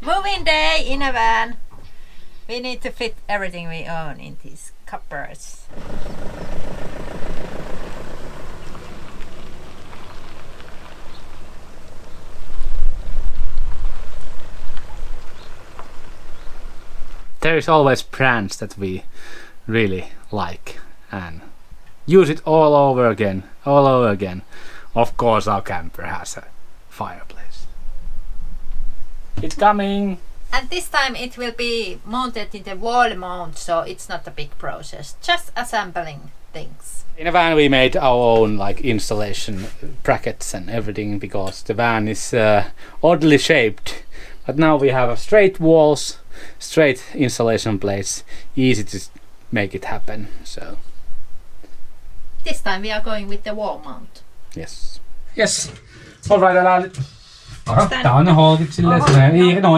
Moving day in a van. We need to fit everything we own in these cupboards. There is always brands that we really like and use it all over again. Of course our camper has a fireplace. It's coming! And this time it will be mounted in the wall mount, so it's not a big process. Just assembling things. In a van we made our own like installation brackets and everything because the van is oddly shaped. But now we have straight walls, straight installation plates, easy to make it happen. So this time we are going with the wall mount. Yes. Yes. All right, älä Tää on ne holkit silleen, että se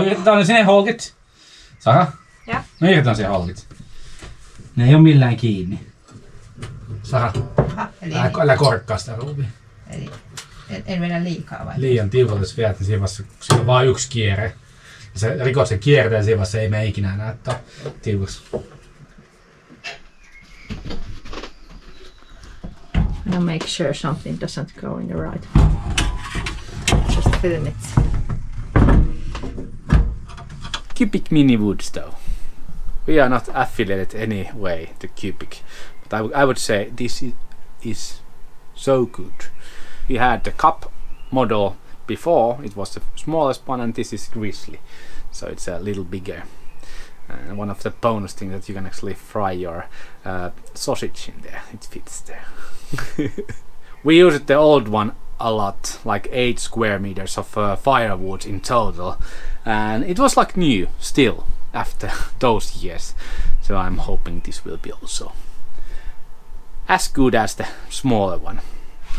irrotetaan sinne holkit. Sara? Ja. No irrotetaan sinne holkit. Ne ei oo millään kiinni. Sara, älä korkkaa sitä ruuvia. Eli en vedä liikaa vai? Liian tiukalta jos vedät, niin siinä on vaan yksi kierre. Ja se rikot sen kierteen, siinä vaiheessa ei mene ikinä näyttää tiukas. I'll make sure something doesn't go in the right. Just film it. Cubic mini wood stove. We are not affiliated any way to Cubic, but I would say this is so good. We had the cup model before, it was the smallest one, and this is grizzly, so it's a little bigger. And one of the bonus things that you can actually fry your sausage in there. It fits there. We used the old one a lot, like 8 square meters of firewood in total, and it was like new still after those years. So I'm hoping this will be also as good as the smaller one.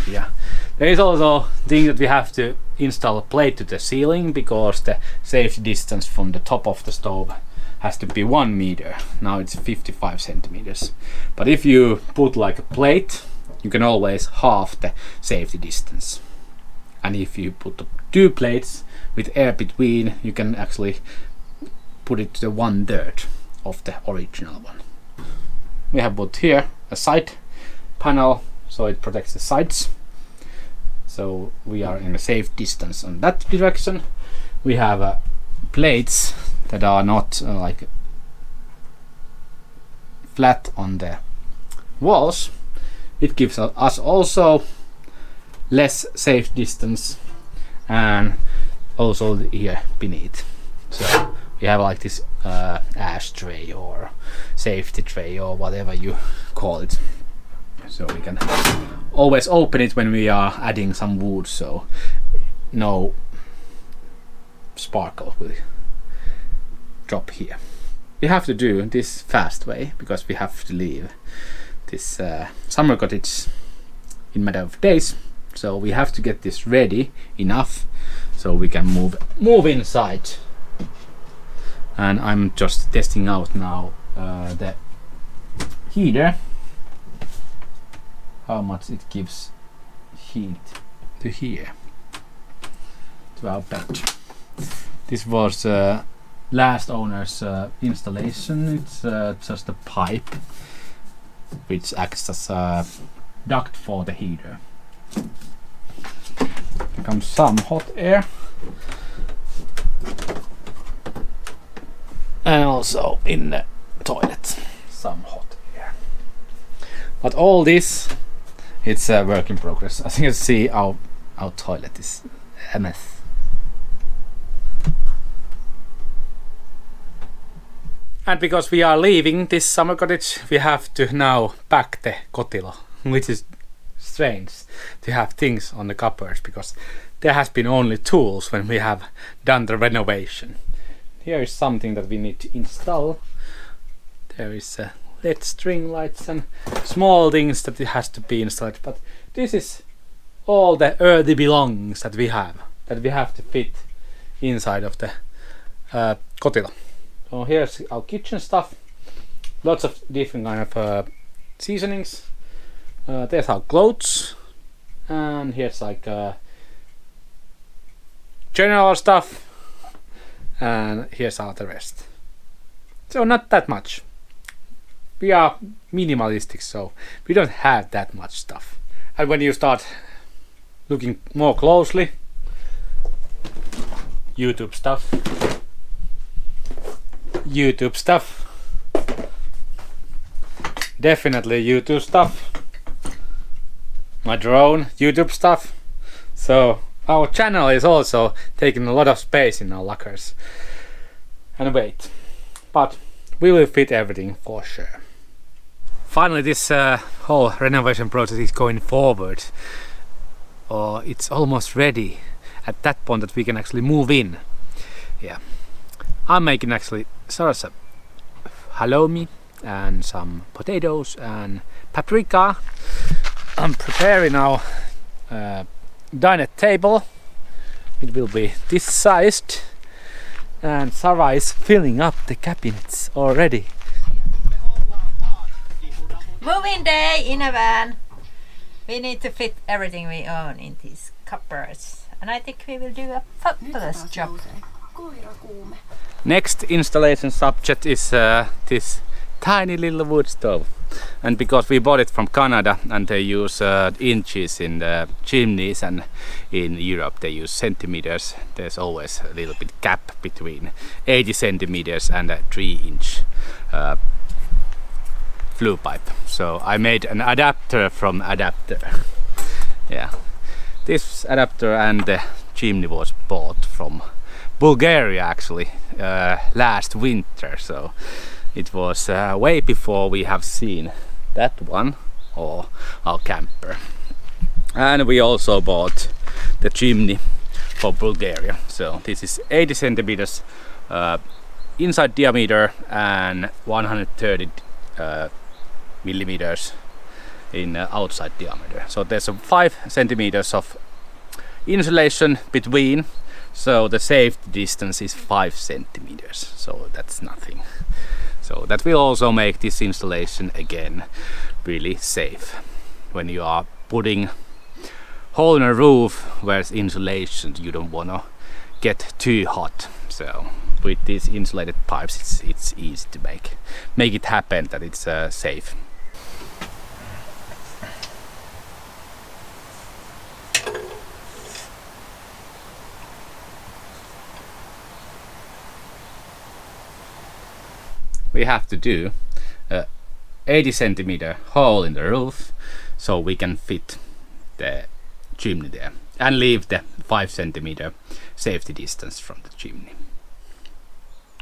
Yeah, there is also thing that we have to install a plate to the ceiling because the safety distance from the top of the stove has to be 1 meter. Now it's 55 centimeters. But if you put like a plate, you can always halve the safety distance. And if you put 2 plates with air between, you can actually put it to the 1/3 of the original one. We have put here a side panel, so it protects the sides. So we are in a safe distance on that direction. We have plates that are not like flat on the walls. It gives us also less safe distance and also here beneath. So we have like this ashtray or safety tray or whatever you call it. So we can always open it when we are adding some wood, so no sparkle will drop here. We have to do this fast way because we have to leave this summer cottage in a matter of days, so we have to get this ready enough so we can move inside. And I'm just testing out now the heater, how much it gives heat to here, to our bed. This was last owner's installation. It's just a pipe which acts as a duct for the heater. Here comes some hot air, and also in the toilet some hot air. But all this, it's a work in progress. As you can see, our toilet is a mess. And because we are leaving this summer cottage, we have to now pack the kotilo, which is strange to have things on the cupboards because there has been only tools when we have done the renovation. Here is something that we need to install. There is LED string lights and small things that it has to be installed, but this is all the earthy belongings that we have to fit inside of the kotilo. So here's our kitchen stuff, lots of different kind of seasonings. There's our clothes, and here's like general stuff, and here's all the rest. So not that much. We are minimalistic, so we don't have that much stuff. And when you start looking more closely, YouTube stuff, definitely YouTube stuff, my drone, YouTube stuff. So our channel is also taking a lot of space in our lockers and weight, but we will fit everything for sure. Finally, this whole renovation process is going forward, or it's almost ready at that point that we can actually move in. Yeah, I'm making actually sort of halloumi and some potatoes and paprika. I'm preparing our dinner table. It will be this sized, and Sarah is filling up the cabinets already. Moving day in a van. We need to fit everything we own in these cupboards, and I think we will do a fabulous job. Next installation subject is this tiny little wood stove, and because we bought it from Canada and they use inches in the chimneys, and in Europe they use centimeters, there's always a little bit gap between 80 centimeters and a 3-inch flue pipe. So I made an adapter from adapter. Yeah, this adapter and the chimney was bought from Bulgaria actually last winter, so it was way before we have seen that one or our camper. And we also bought the chimney for Bulgaria. So this is 80 centimeters inside diameter and 130 millimeters in outside diameter. So there's a 5 centimeters of insulation between, so the safety distance is 5 centimeters, so that's nothing. So that will also make this installation again really safe when you are putting hole in a roof where it's insulation. You don't want to get too hot. So with these insulated pipes it's easy to make it happen that it's safe. We have to do a 80 centimeter hole in the roof so we can fit the chimney there and leave the 5 centimeter safety distance from the chimney.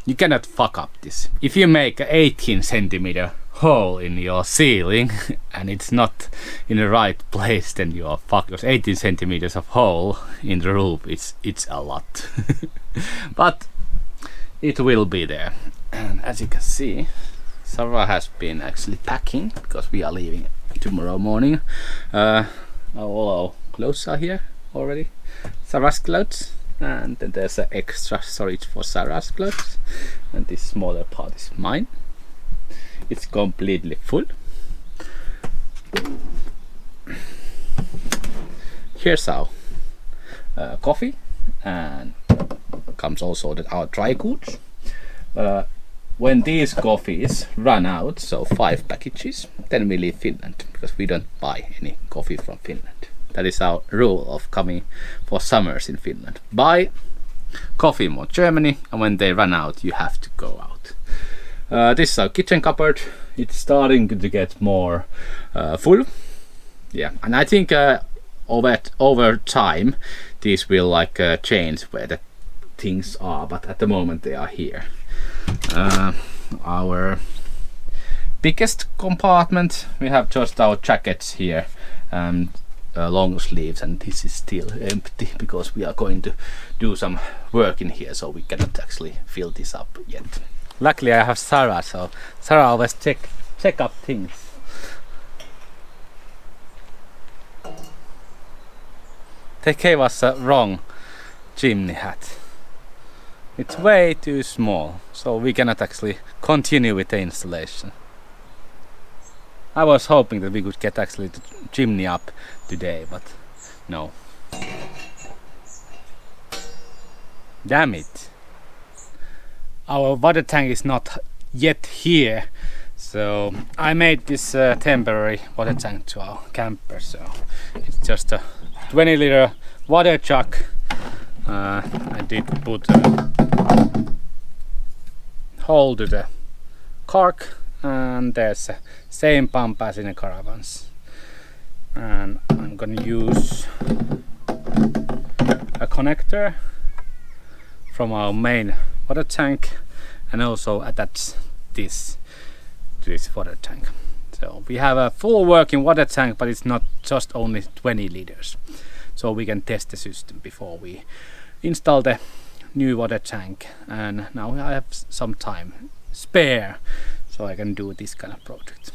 You cannot fuck up this. If you make an 18 centimeter hole in your ceiling and it's not in the right place, then you are fucked, because 18 centimeters of hole in the roof, it's a lot. But it will be there. And as you can see, Sarah has been actually packing because we are leaving tomorrow morning. All our clothes are here already. Sarah's clothes, and then there's an extra storage for Sarah's clothes, and this smaller part is mine. It's completely full. Here's our coffee, and comes also our dry goods. When these coffees run out, so 5 packages, then we leave Finland, because we don't buy any coffee from Finland. That is our rule of coming for summers in Finland. Buy coffee from Germany, and when they run out, you have to go out. This is our kitchen cupboard. It's starting to get more full. Yeah, and I think over time, these will change where the things are, but at the moment they are here. Our biggest compartment, we have just our jackets here and long sleeves, and this is still empty because we are going to do some work in here, so we cannot actually fill this up yet. Luckily I have Sarah, so Sarah always check up things. They gave us a wrong chimney hat. It's way too small, so we cannot actually continue with the installation. I was hoping that we could get actually the chimney up today, but no. Damn it. our water tank is not yet here, so I made this temporary water tank to our camper. So it's just a 20-liter water jug. I did put a hole to the cork, and there's the same pump as in the caravans. And I'm gonna use a connector from our main water tank and also attach this to this water tank. So we have a full working water tank, but it's not just only 20 liters. So we can test the system before we install the new water tank. And now I have some time spare, so I can do this kind of project.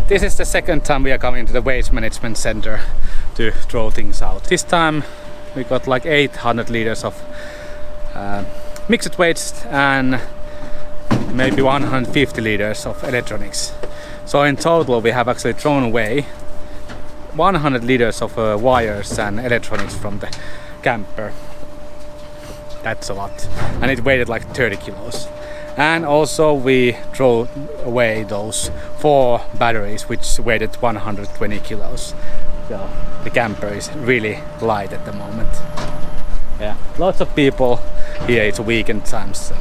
This is the second time we are coming to the waste management center to throw things out. This time we got like 800 liters of mixed waste and maybe 150 liters of electronics. So in total we have actually thrown away 100 liters of wires and electronics from the camper. That's a lot, and it weighed like 30 kilos. And also we throw away those 4 batteries which weighed 120 kilos. So the camper is really light at the moment. Yeah, lots of people here. It's a weekend time, so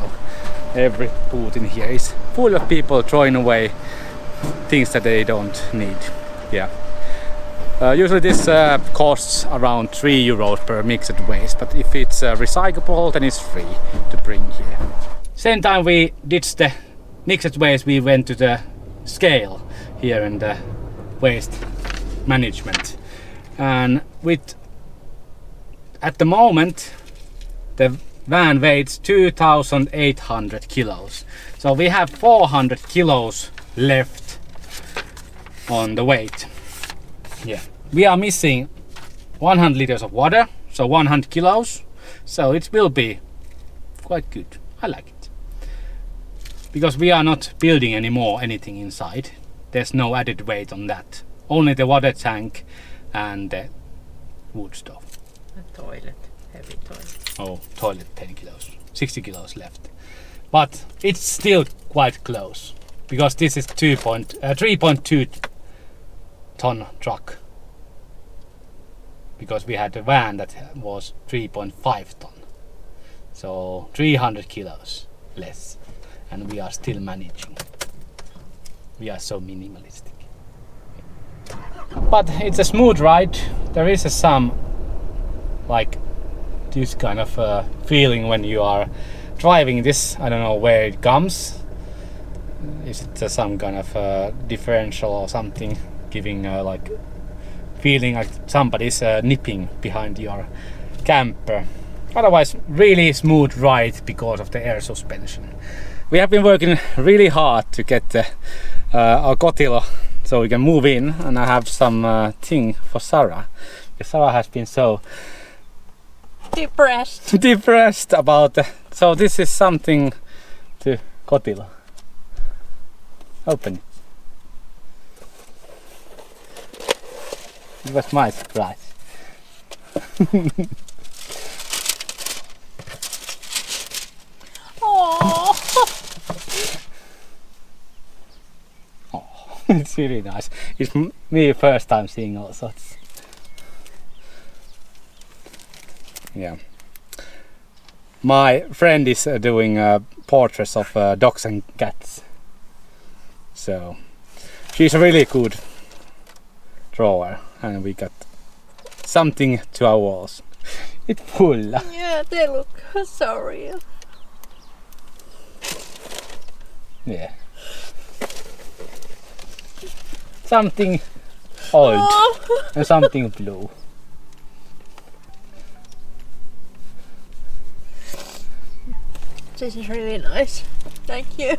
every booth in here is full of people throwing away things that they don't need. Yeah. Usually this costs around €3 per mixed waste, but if it's recyclable, then it's free to bring here. Same time we did the mixed waste, we went to the scale here in the waste management, and at the moment the van weighs 2,800 kilos, so we have 400 kilos left on the weight. Yeah, we are missing 100 liters of water, so 100 kilos, so it will be quite good. I like it. Because we are not building anymore anything inside. There's no added weight on that. Only the water tank and the wood stove. A toilet, heavy toilet. Oh, toilet 10 kilos, 60 kilos left. But it's still quite close, because this is 3.2 ton truck. Because we had a van that was 3.5 ton. So 300 kilos less. And we are still managing. We are so minimalistic. But it's a smooth ride. There is some like this kind of feeling when you are driving this. I don't know where it comes. Is it some kind of differential or something, giving like feeling like somebody's nipping behind your camper. Otherwise, really smooth ride because of the air suspension. We have been working really hard to get our kotilo so we can move in, and I have some thing for Sarah. Because Sarah has been so depressed about so this is something to kotilo. Open it. It was my surprise. It's really nice. It's me first time seeing all sorts. Yeah. My friend is doing portraits of dogs and cats. So she's a really good drawer, and we got something to our walls. It's full. Yeah, they look so real. Yeah. Something old and something blue. This is really nice. Thank you.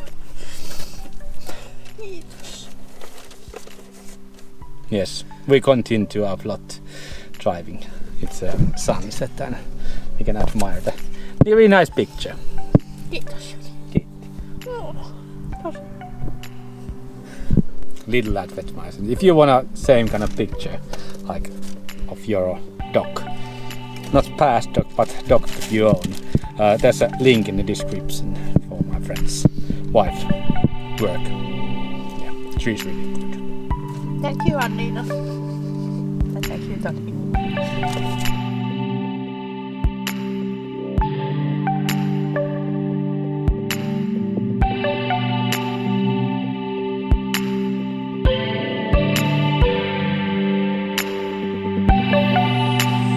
Yes, we continue to our plot driving. It's a sunset and we can admire the very nice picture. Kiitos. Little advertisement. If you want a same kind of picture, like of your dog, not past dog, but dog that you own, there's a link in the description for my friend's wife work. Yeah, she's really good. Thank you, Annina. And thank you, Tony.